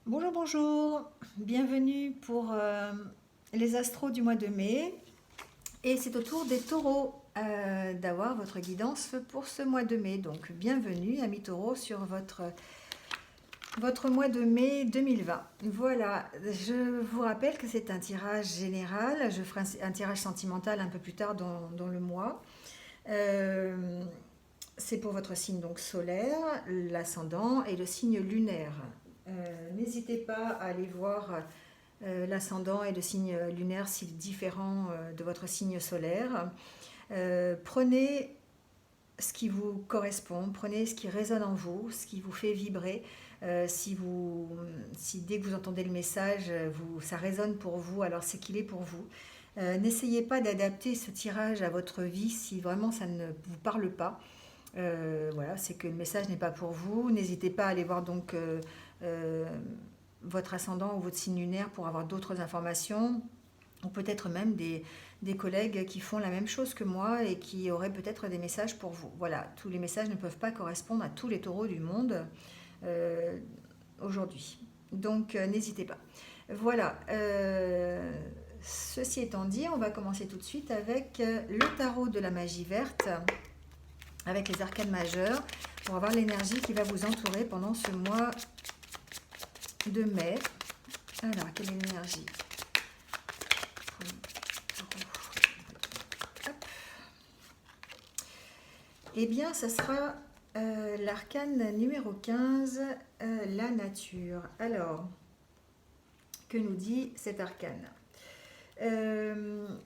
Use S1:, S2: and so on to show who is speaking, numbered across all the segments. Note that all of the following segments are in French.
S1: Bonjour, bonjour, bienvenue pour les astros du mois de mai. Et c'est au tour des taureaux d'avoir votre guidance pour ce mois de mai. Donc bienvenue, amis taureaux, sur votre mois de mai 2020. Voilà, je vous rappelle que c'est un tirage général. Je ferai un tirage sentimental un peu plus tard dans le mois. Euh, c'est pour votre signe donc solaire, l'ascendant et le signe lunaire. N'hésitez pas à aller voir l'ascendant et le signe lunaire s'il est différent de votre signe solaire. Prenez ce qui vous correspond, prenez ce qui résonne en vous, ce qui vous fait vibrer. Si dès que vous entendez le message, ça résonne pour vous, alors c'est qu'il est pour vous. N'essayez pas d'adapter ce tirage à votre vie si vraiment ça ne vous parle pas. Voilà, c'est que le message n'est pas pour vous. N'hésitez pas à aller voir donc euh, votre ascendant ou votre signe lunaire pour avoir d'autres informations, ou peut-être même des collègues qui font la même chose que moi et qui auraient peut-être des messages pour vous. Voilà, tous les messages ne peuvent pas correspondre à tous les taureaux du monde euh, aujourd'hui. Donc n'hésitez pas. Voilà. Ceci étant dit, on va commencer tout de suite avec le tarot de la magie verte, avec les arcanes majeures, pour avoir l'énergie qui va vous entourer pendant ce mois de mai. Alors, quelle est l'énergie? Eh bien, ça sera l'arcane numéro 15, la nature. Alors, que nous dit cet arcane?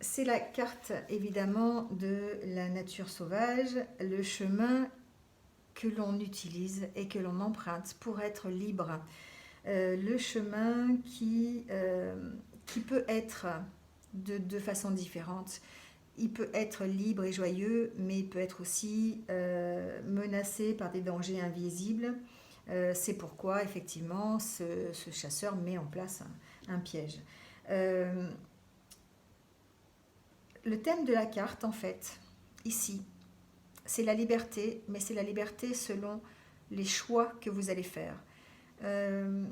S1: C'est la carte évidemment de la nature sauvage, le chemin que l'on utilise et que l'on emprunte pour être libre. Le chemin qui peut être de façon différente. Il peut être libre et joyeux, mais il peut être aussi menacé par des dangers invisibles. C'est pourquoi, effectivement, ce chasseur met en place un piège. Euh, le thème de la carte, en fait, ici, c'est la liberté, mais c'est la liberté selon les choix que vous allez faire. Euh,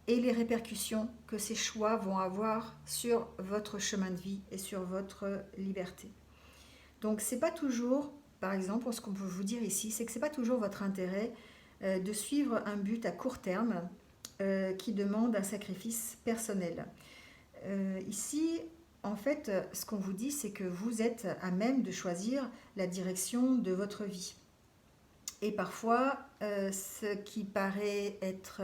S1: et les répercussions que ces choix vont avoir sur votre chemin de vie et sur votre liberté. Donc c'est pas toujours, par exemple, ce qu'on peut vous dire ici, c'est que c'est pas toujours votre intérêt de suivre un but à court terme qui demande un sacrifice personnel. Ici, en fait, ce qu'on vous dit, c'est que vous êtes à même de choisir la direction de votre vie. Et parfois, ce qui paraît être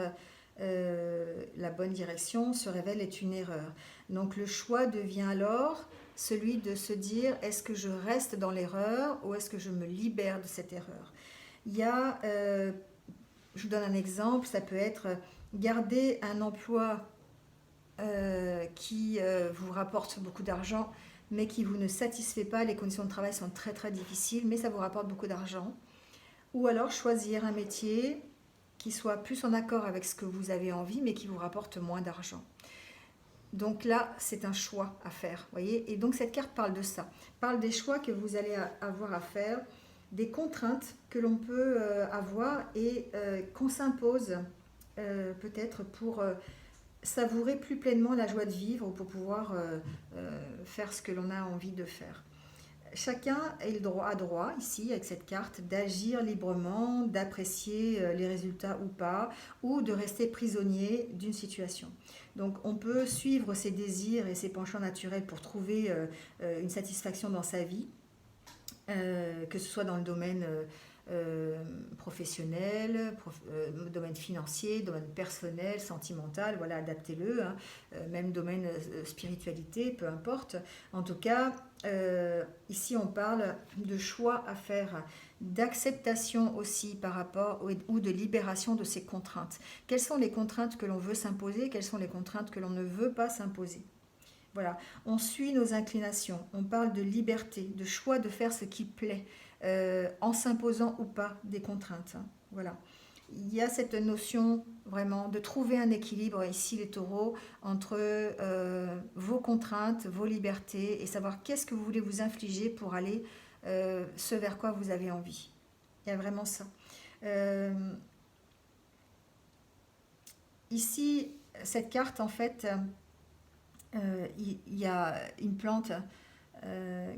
S1: la bonne direction se révèle être une erreur. Donc le choix devient alors celui de se dire est-ce que je reste dans l'erreur ou est-ce que je me libère de cette erreur. Il y a, je vous donne un exemple, ça peut être garder un emploi qui vous rapporte beaucoup d'argent mais qui vous ne satisfait pas, les conditions de travail sont très très difficiles mais ça vous rapporte beaucoup d'argent. Ou alors choisir un métier qui soit plus en accord avec ce que vous avez envie, mais qui vous rapporte moins d'argent. Donc là, c'est un choix à faire, voyez. Et donc cette carte parle de ça, parle des choix que vous allez avoir à faire, des contraintes que l'on peut avoir et qu'on s'impose peut-être pour savourer plus pleinement la joie de vivre ou pour pouvoir faire ce que l'on a envie de faire. Chacun a droit ici avec cette carte d'agir librement, d'apprécier les résultats ou pas, ou de rester prisonnier d'une situation. Donc on peut suivre ses désirs et ses penchants naturels pour trouver une satisfaction dans sa vie, que ce soit dans le domaine professionnel, domaine financier, domaine personnel, sentimental, voilà, adaptez-le, hein, même domaine spiritualité, peu importe. En tout cas, ici on parle de choix à faire, d'acceptation aussi par rapport ou de libération de ces contraintes. Quelles sont les contraintes que l'on veut s'imposer, quelles sont les contraintes que l'on ne veut pas s'imposer. Voilà, on suit nos inclinations, on parle de liberté, de choix de faire ce qui plaît, en s'imposant ou pas des contraintes. Hein. Voilà. Il y a cette notion vraiment de trouver un équilibre ici les taureaux entre vos contraintes, vos libertés et savoir qu'est-ce que vous voulez vous infliger pour aller ce vers quoi vous avez envie. Il y a vraiment ça. Euh, ici, cette carte, en fait, il y a une plante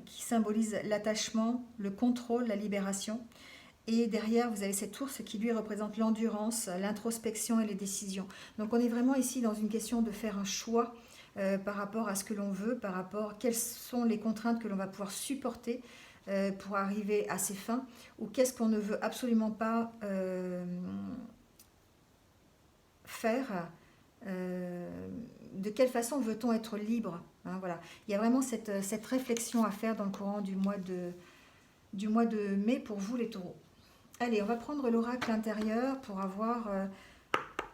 S1: qui symbolise l'attachement, le contrôle, la libération. Et derrière, vous avez cet ours qui lui représente l'endurance, l'introspection et les décisions. Donc on est vraiment ici dans une question de faire un choix par rapport à ce que l'on veut, par rapport à quelles sont les contraintes que l'on va pouvoir supporter pour arriver à ses fins, ou qu'est-ce qu'on ne veut absolument pas faire. De quelle façon veut-on être libre, hein, voilà. Il y a vraiment cette réflexion à faire dans le courant du mois de mai pour vous les taureaux. Allez, on va prendre l'oracle intérieur pour avoir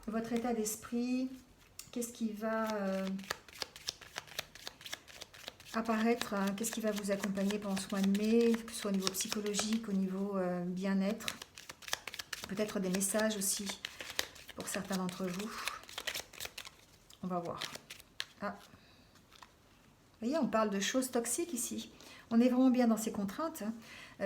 S1: votre état d'esprit. Qu'est-ce qui va apparaître, hein, qu'est-ce qui va vous accompagner pendant ce mois de mai, que ce soit au niveau psychologique, au niveau bien-être. Peut-être des messages aussi pour certains d'entre vous. On va voir. Ah. Vous voyez, on parle de choses toxiques ici. On est vraiment bien dans ces contraintes.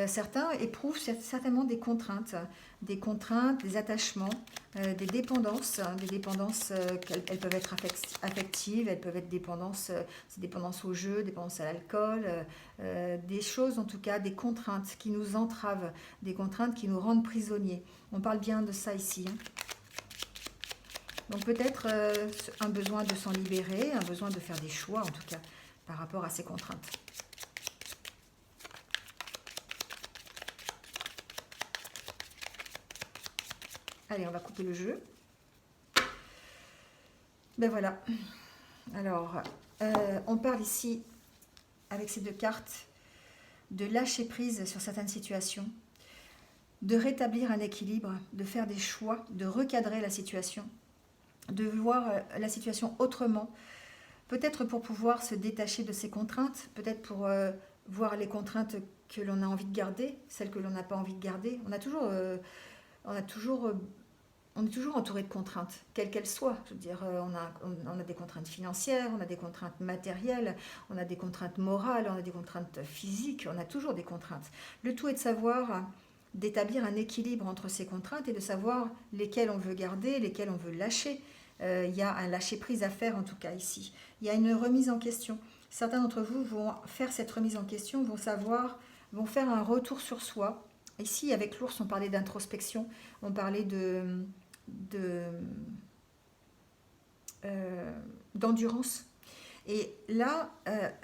S1: Certains éprouvent certainement des contraintes, des attachements, des dépendances. Elles peuvent être affectives, elles peuvent être dépendance au jeu, dépendance à l'alcool, des choses en tout cas, des contraintes qui nous entravent, des contraintes qui nous rendent prisonniers. On parle bien de ça ici, hein. Donc peut-être un besoin de s'en libérer, un besoin de faire des choix en tout cas par rapport à ces contraintes. Allez, on va couper le jeu. Ben voilà. Alors, on parle ici, avec ces deux cartes, de lâcher prise sur certaines situations, de rétablir un équilibre, de faire des choix, de recadrer la situation, de voir la situation autrement, peut-être pour pouvoir se détacher de ces contraintes, peut-être pour voir les contraintes que l'on a envie de garder, celles que l'on n'a pas envie de garder. On est toujours entouré de contraintes, quelles qu'elles soient. Je veux dire, on a des contraintes financières, on a des contraintes matérielles, on a des contraintes morales, on a des contraintes physiques, on a toujours des contraintes. Le tout est de savoir, d'établir un équilibre entre ces contraintes et de savoir lesquelles on veut garder, lesquelles on veut lâcher. Il y a un lâcher-prise à faire en tout cas ici. Il y a une remise en question. Certains d'entre vous vont faire cette remise en question, vont faire un retour sur soi. Ici, avec l'ours, on parlait d'introspection, on parlait d'endurance. Et là,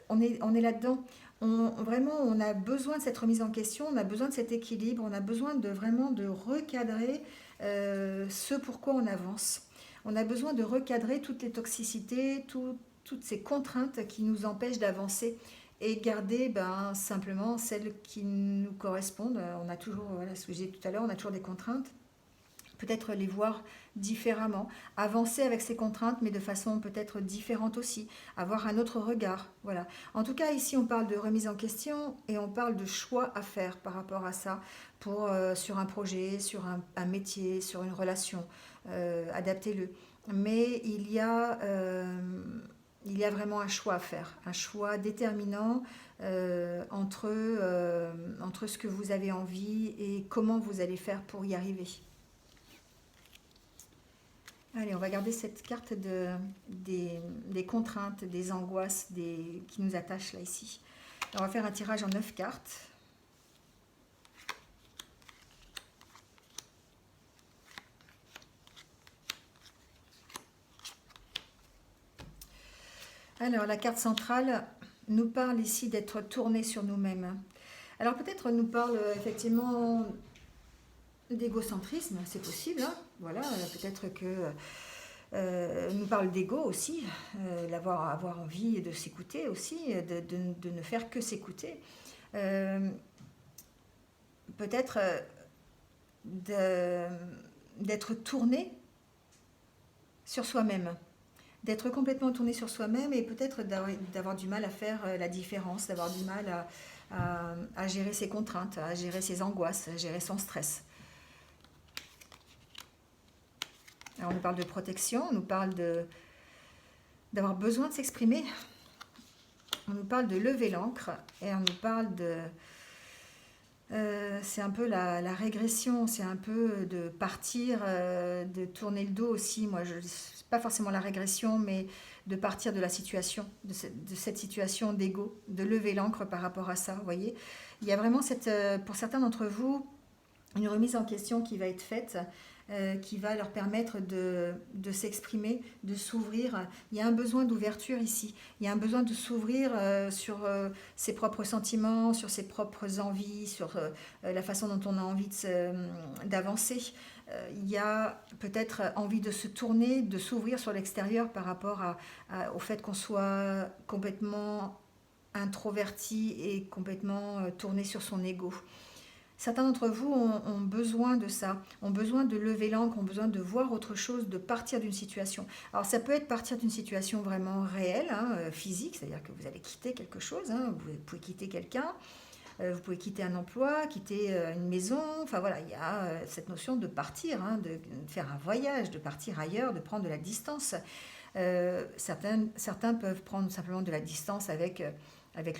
S1: on est là-dedans. Vraiment, on a besoin de cette remise en question, on a besoin de cet équilibre, on a besoin vraiment de recadrer ce pourquoi on avance. On a besoin de recadrer toutes les toxicités, toutes ces contraintes qui nous empêchent d'avancer et garder simplement celles qui nous correspondent. On a toujours, voilà ce que j'ai dit tout à l'heure, on a toujours des contraintes. Peut-être les voir différemment, avancer avec ces contraintes, mais de façon peut-être différente aussi, avoir un autre regard. Voilà. En tout cas, ici, on parle de remise en question et on parle de choix à faire par rapport à ça, sur un projet, sur un métier, sur une relation. Adaptez-le. Mais il y a vraiment un choix à faire, un choix déterminant entre ce que vous avez envie et comment vous allez faire pour y arriver. Allez, on va garder cette carte des contraintes, des angoisses qui nous attachent là, ici. On va faire un tirage en 9 cartes. Alors, la carte centrale nous parle ici d'être tourné sur nous-mêmes. Alors, peut-être nous parle effectivement d'égocentrisme, c'est possible, hein. Voilà, peut-être que nous parle d'ego aussi, avoir envie de s'écouter aussi, de ne faire que s'écouter. Peut-être d'être tourné sur soi-même, d'être complètement tourné sur soi-même et peut-être d'avoir du mal à faire la différence, d'avoir du mal à gérer ses contraintes, à gérer ses angoisses, à gérer son stress. Alors on nous parle de protection, on nous parle d'avoir besoin de s'exprimer, on nous parle de lever l'ancre et on nous parle c'est un peu la régression, c'est un peu de partir, de tourner le dos aussi. Moi, pas forcément la régression, mais de partir de la situation, de cette situation d'ego, de lever l'ancre par rapport à ça, vous voyez. Il y a vraiment pour certains d'entre vous, une remise en question qui va être faite, qui va leur permettre de s'exprimer, de s'ouvrir. Il y a un besoin d'ouverture ici. Il y a un besoin de s'ouvrir sur ses propres sentiments, sur ses propres envies, sur la façon dont on a envie d'avancer. Il y a peut-être envie de se tourner, de s'ouvrir sur l'extérieur par rapport au fait qu'on soit complètement introverti et complètement tourné sur son ego. Certains d'entre vous ont besoin de ça, ont besoin de lever l'ancre, ont besoin de voir autre chose, de partir d'une situation. Alors ça peut être partir d'une situation vraiment réelle, hein, physique, c'est-à-dire que vous allez quitter quelque chose, hein, vous pouvez quitter quelqu'un, vous pouvez quitter un emploi, quitter une maison, enfin voilà, il y a cette notion de partir, hein, de faire un voyage, de partir ailleurs, de prendre de la distance. Certains peuvent prendre simplement de la distance avec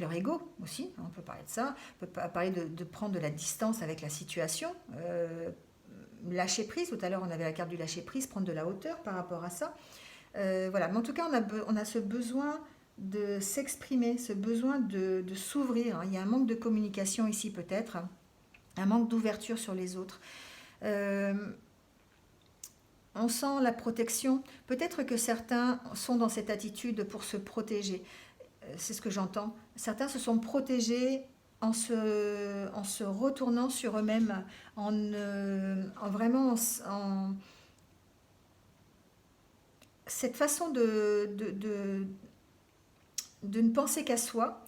S1: leur ego aussi, on peut parler de ça, on peut parler de prendre de la distance avec la situation, lâcher prise, tout à l'heure on avait la carte du lâcher prise, prendre de la hauteur par rapport à ça. Voilà, mais en tout cas on a ce besoin de s'exprimer, ce besoin de s'ouvrir, hein. Il y a un manque de communication ici peut-être, un manque d'ouverture sur les autres. On sent la protection, peut-être que certains sont dans cette attitude pour se protéger. C'est ce que j'entends. Certains se sont protégés en se retournant sur eux-mêmes, en cette façon de ne penser qu'à soi.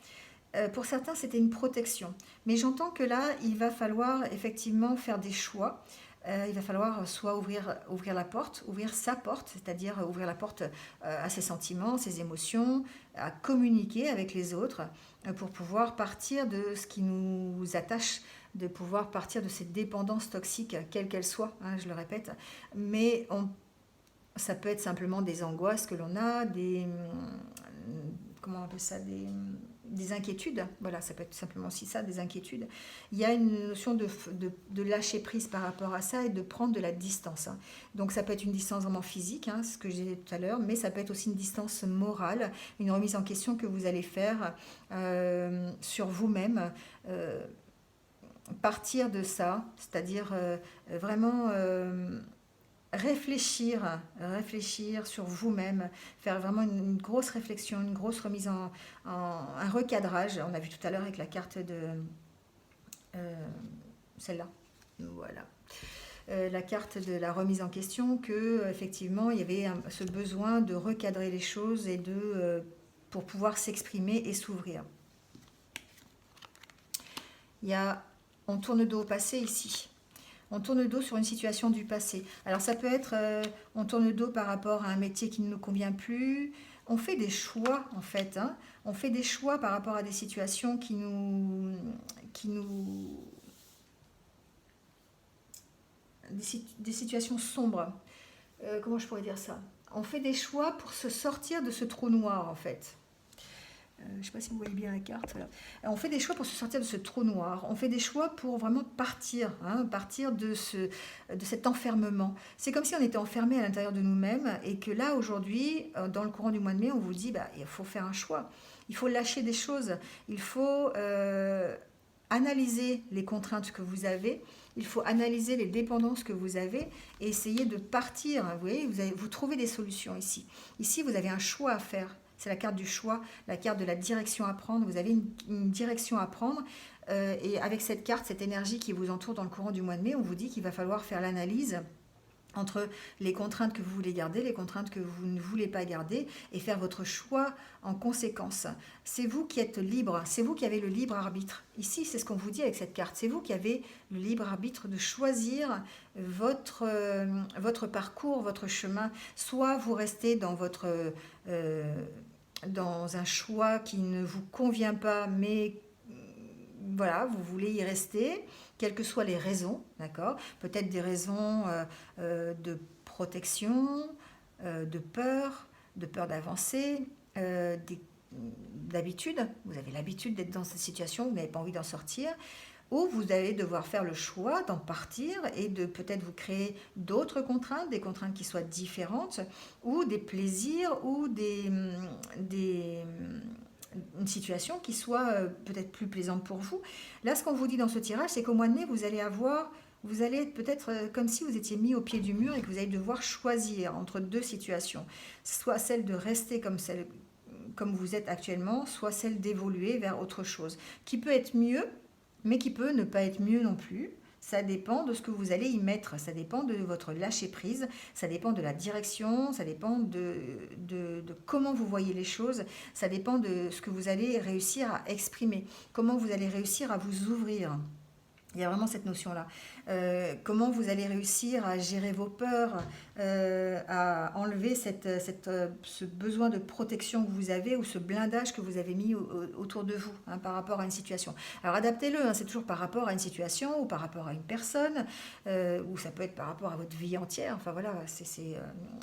S1: Pour certains, c'était une protection. Mais j'entends que là, il va falloir effectivement faire des choix. Il va falloir soit ouvrir la porte, ouvrir sa porte, c'est-à-dire ouvrir la porte à ses sentiments, ses émotions, à communiquer avec les autres pour pouvoir partir de ce qui nous attache, de pouvoir partir de cette dépendance toxique, quelle qu'elle soit, hein, je le répète. Mais ça peut être simplement des angoisses que l'on a, comment on appelle ça, des inquiétudes. Voilà, ça peut être simplement aussi ça, des inquiétudes. Il y a une notion de lâcher prise par rapport à ça et de prendre de la distance, hein. Donc ça peut être une distance vraiment physique, hein, ce que j'ai dit tout à l'heure, mais ça peut être aussi une distance morale, une remise en question que vous allez faire sur vous-même, partir de ça, c'est-à-dire vraiment réfléchir sur vous-même, faire vraiment une grosse réflexion, une grosse remise un recadrage. On a vu tout à l'heure avec la carte de celle-là, voilà. La carte de la remise en question, que effectivement il y avait ce besoin de recadrer les choses et pour pouvoir s'exprimer et s'ouvrir. On tourne le dos au passé ici. On tourne le dos sur une situation du passé. Alors ça peut être, on tourne le dos par rapport à un métier qui ne nous convient plus. On fait des choix en fait, hein. On fait des choix par rapport à des situations des situations sombres. Comment je pourrais dire ça? On fait des choix pour se sortir de ce trou noir en fait. Je ne sais pas si vous voyez bien la carte. Voilà. On fait des choix pour se sortir de ce trou noir. On fait des choix pour vraiment partir, hein, partir de cet enfermement. C'est comme si on était enfermé à l'intérieur de nous-mêmes et que là, aujourd'hui, dans le courant du mois de mai, on vous dit il faut faire un choix. Il faut lâcher des choses. Il faut analyser les contraintes que vous avez. Il faut analyser les dépendances que vous avez et essayer de partir. Vous voyez, vous trouvez des solutions ici. Ici, vous avez un choix à faire. C'est la carte du choix, la carte de la direction à prendre. Vous avez une direction à prendre. Et avec cette carte, cette énergie qui vous entoure dans le courant du mois de mai, on vous dit qu'il va falloir faire l'analyse entre les contraintes que vous voulez garder, les contraintes que vous ne voulez pas garder, et faire votre choix en conséquence. C'est vous qui êtes libre, c'est vous qui avez le libre arbitre. Ici, c'est ce qu'on vous dit avec cette carte. C'est vous qui avez le libre arbitre de choisir votre parcours, votre chemin. Soit vous restez dans un choix qui ne vous convient pas, mais voilà, vous voulez y rester, quelles que soient les raisons, d'accord? Peut-être des raisons de protection, de peur d'avancer, d'habitude. Vous avez l'habitude d'être dans cette situation, vous n'avez pas envie d'en sortir. ou vous allez devoir faire le choix d'en partir et de peut-être vous créer d'autres contraintes, des contraintes qui soient différentes, ou des plaisirs, ou une situation qui soit peut-être plus plaisante pour vous. Là, ce qu'on vous dit dans ce tirage, c'est qu'au mois de mai, vous allez être peut-être comme si vous étiez mis au pied du mur et que vous allez devoir choisir entre deux situations, soit celle de rester comme vous êtes actuellement, soit celle d'évoluer vers autre chose, qui peut être mieux, mais qui peut ne pas être mieux non plus. Ça dépend de ce que vous allez y mettre, ça dépend de votre lâcher-prise, ça dépend de la direction, ça dépend de comment vous voyez les choses, ça dépend de ce que vous allez réussir à exprimer, comment vous allez réussir à vous ouvrir. Il y a vraiment cette notion-là. Comment vous allez réussir à gérer vos peurs, à enlever ce besoin de protection que vous avez ou ce blindage que vous avez mis autour de vous par rapport à une situation. Alors adaptez-le, c'est toujours par rapport à une situation ou par rapport à une personne, ou ça peut être par rapport à votre vie entière. Enfin voilà,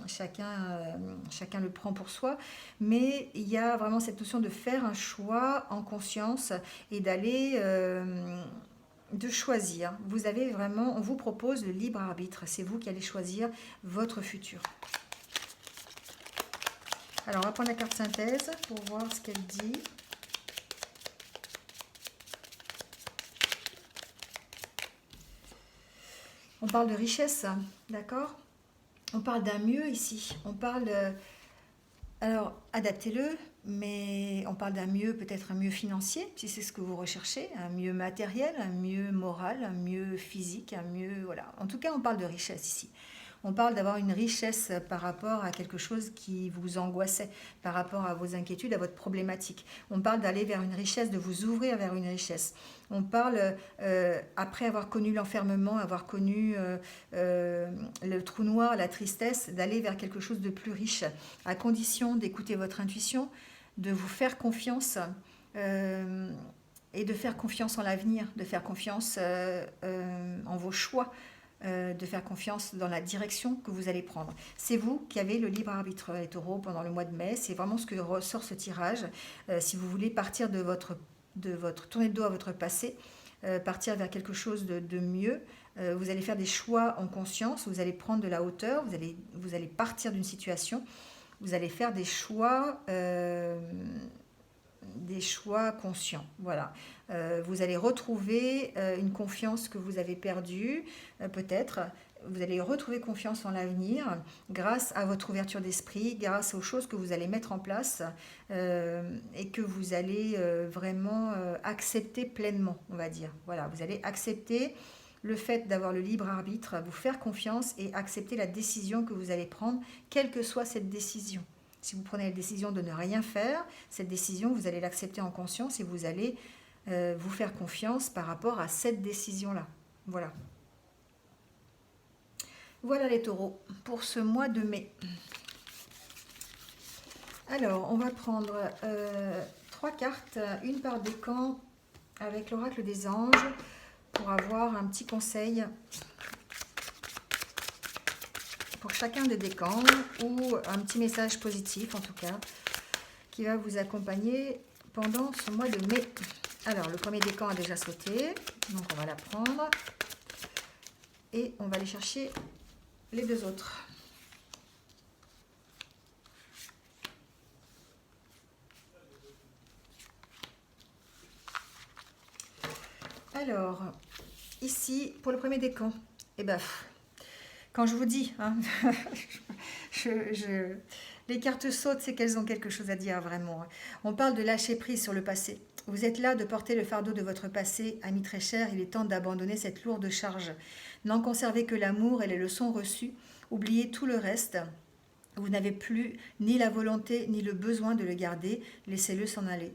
S1: chacun le prend pour soi. Mais il y a vraiment cette notion de faire un choix en conscience et d'aller... de choisir. Vous avez vraiment, on vous propose le libre arbitre. C'est vous qui allez choisir votre futur. Alors, on va prendre la carte synthèse pour voir ce qu'elle dit. On parle de richesse, d'accord? On parle d'un mieux ici. On parle... alors, adaptez-le, mais on parle d'un mieux, peut-être un mieux financier, si c'est ce que vous recherchez, un mieux matériel, un mieux moral, un mieux physique, un mieux... Voilà. En tout cas, on parle de richesse ici. On parle d'avoir une richesse par rapport à quelque chose qui vous angoissait, par rapport à vos inquiétudes, à votre problématique. On parle d'aller vers une richesse, de vous ouvrir vers une richesse. On parle, après avoir connu l'enfermement, avoir connu le trou noir, la tristesse, d'aller vers quelque chose de plus riche, à condition d'écouter votre intuition, de vous faire confiance et de faire confiance en l'avenir, de faire confiance en vos choix, de faire confiance dans la direction que vous allez prendre. C'est vous qui avez le libre arbitre, les taureaux, pendant le mois de mai. C'est vraiment ce que ressort ce tirage. Si vous voulez partir de votre tourner le dos à votre passé, partir vers quelque chose de mieux, vous allez faire des choix en conscience, vous allez prendre de la hauteur, vous allez partir d'une situation, vous allez faire des choix conscients. Voilà. Vous allez retrouver une confiance que vous avez perdue, peut-être. Vous allez retrouver confiance en l'avenir grâce à votre ouverture d'esprit, grâce aux choses que vous allez mettre en place et que vous allez vraiment accepter pleinement, on va dire. Voilà, vous allez accepter le fait d'avoir le libre arbitre, vous faire confiance et accepter la décision que vous allez prendre, quelle que soit cette décision. Si vous prenez la décision de ne rien faire, cette décision, vous allez l'accepter en conscience et vous allez vous faire confiance par rapport à cette décision-là. Voilà. Voilà les taureaux pour ce mois de mai. Alors, on va prendre 3 cartes, une par décan avec l'oracle des anges pour avoir un petit conseil pour chacun des décans ou un petit message positif en tout cas qui va vous accompagner pendant ce mois de mai. Alors, le premier décan a déjà sauté, donc on va la prendre et on va aller chercher les 2 autres. Alors, ici, pour le premier décan, eh ben, quand je vous dis, les cartes sautent, c'est qu'elles ont quelque chose à dire vraiment. On parle de lâcher prise sur le passé. Vous êtes là de porter le fardeau de votre passé, ami très cher, il est temps d'abandonner cette lourde charge. N'en conservez que l'amour et les leçons reçues, oubliez tout le reste. Vous n'avez plus ni la volonté ni le besoin de le garder, laissez-le s'en aller.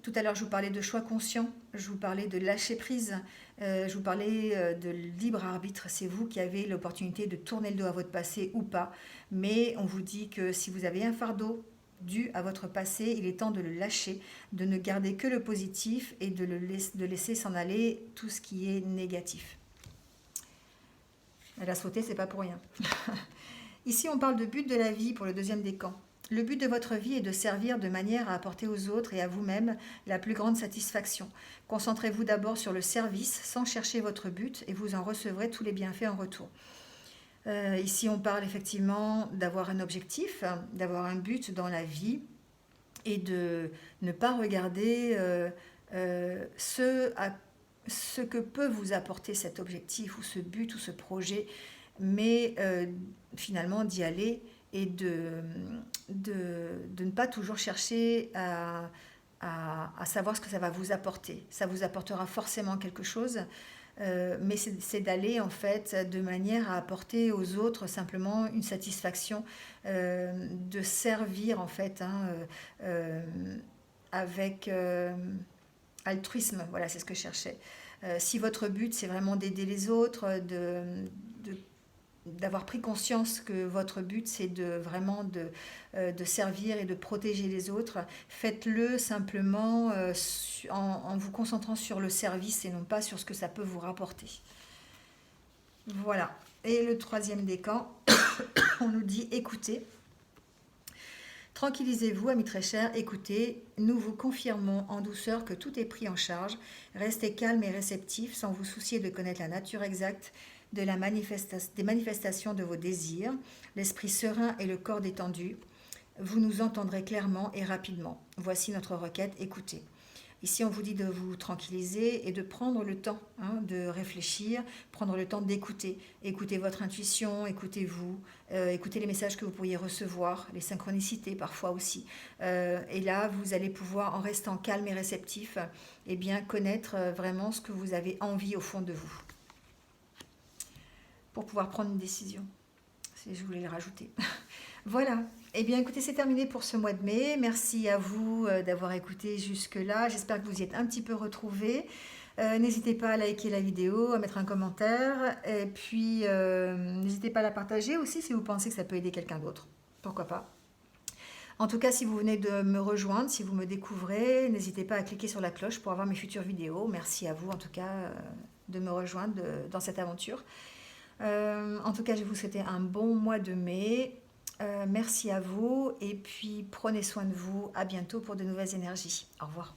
S1: Tout à l'heure, je vous parlais de choix conscient, je vous parlais de lâcher prise, je vous parlais de libre arbitre. C'est vous qui avez l'opportunité de tourner le dos à votre passé ou pas. Mais on vous dit que si vous avez un fardeau dû à votre passé, il est temps de le lâcher, de ne garder que le positif et de laisser s'en aller tout ce qui est négatif. Elle a sauté, c'est pas pour rien. Ici, on parle de but de la vie pour le deuxième décan. Le but de votre vie est de servir de manière à apporter aux autres et à vous-même la plus grande satisfaction. Concentrez-vous d'abord sur le service sans chercher votre but et vous en recevrez tous les bienfaits en retour. Ici, on parle effectivement d'avoir un objectif, d'avoir un but dans la vie et de ne pas regarder ce que peut vous apporter cet objectif ou ce but ou ce projet, mais finalement d'y aller et de ne pas toujours chercher à savoir ce que ça va vous apporter. Ça vous apportera forcément quelque chose, mais c'est d'aller en fait de manière à apporter aux autres simplement une satisfaction, de servir en fait avec altruisme, voilà, c'est ce que je cherchais. Si votre but c'est vraiment d'aider les autres, d'avoir pris conscience que votre but c'est vraiment de servir et de protéger les autres, faites-le simplement en vous concentrant sur le service et non pas sur ce que ça peut vous rapporter. Voilà. Et le troisième décan, on nous dit écoutez. Tranquillisez-vous, amis très chers, écoutez, nous vous confirmons en douceur que tout est pris en charge. Restez calme et réceptif sans vous soucier de connaître la nature exacte des manifestations de vos désirs, l'esprit serein et le corps détendu. Vous nous entendrez clairement et rapidement. Voici notre requête, écoutez. Ici, on vous dit de vous tranquilliser et de prendre le temps de réfléchir, prendre le temps d'écouter. Écoutez votre intuition, écoutez-vous, écoutez les messages que vous pourriez recevoir, les synchronicités parfois aussi. Et là, vous allez pouvoir, en restant calme et réceptif, eh bien, connaître vraiment ce que vous avez envie au fond de vous, pour pouvoir prendre une décision. Je voulais le rajouter. Voilà. Eh bien, écoutez, c'est terminé pour ce mois de mai. Merci à vous d'avoir écouté jusque-là. J'espère que vous y êtes un petit peu retrouvés. N'hésitez pas à liker la vidéo, à mettre un commentaire. Et puis, n'hésitez pas à la partager aussi si vous pensez que ça peut aider quelqu'un d'autre. Pourquoi pas. En tout cas, si vous venez de me rejoindre, si vous me découvrez, n'hésitez pas à cliquer sur la cloche pour avoir mes futures vidéos. Merci à vous, en tout cas, de me rejoindre dans cette aventure. En tout cas, je vais vous souhaiter un bon mois de mai. Merci à vous et puis prenez soin de vous. À bientôt pour de nouvelles énergies. Au revoir.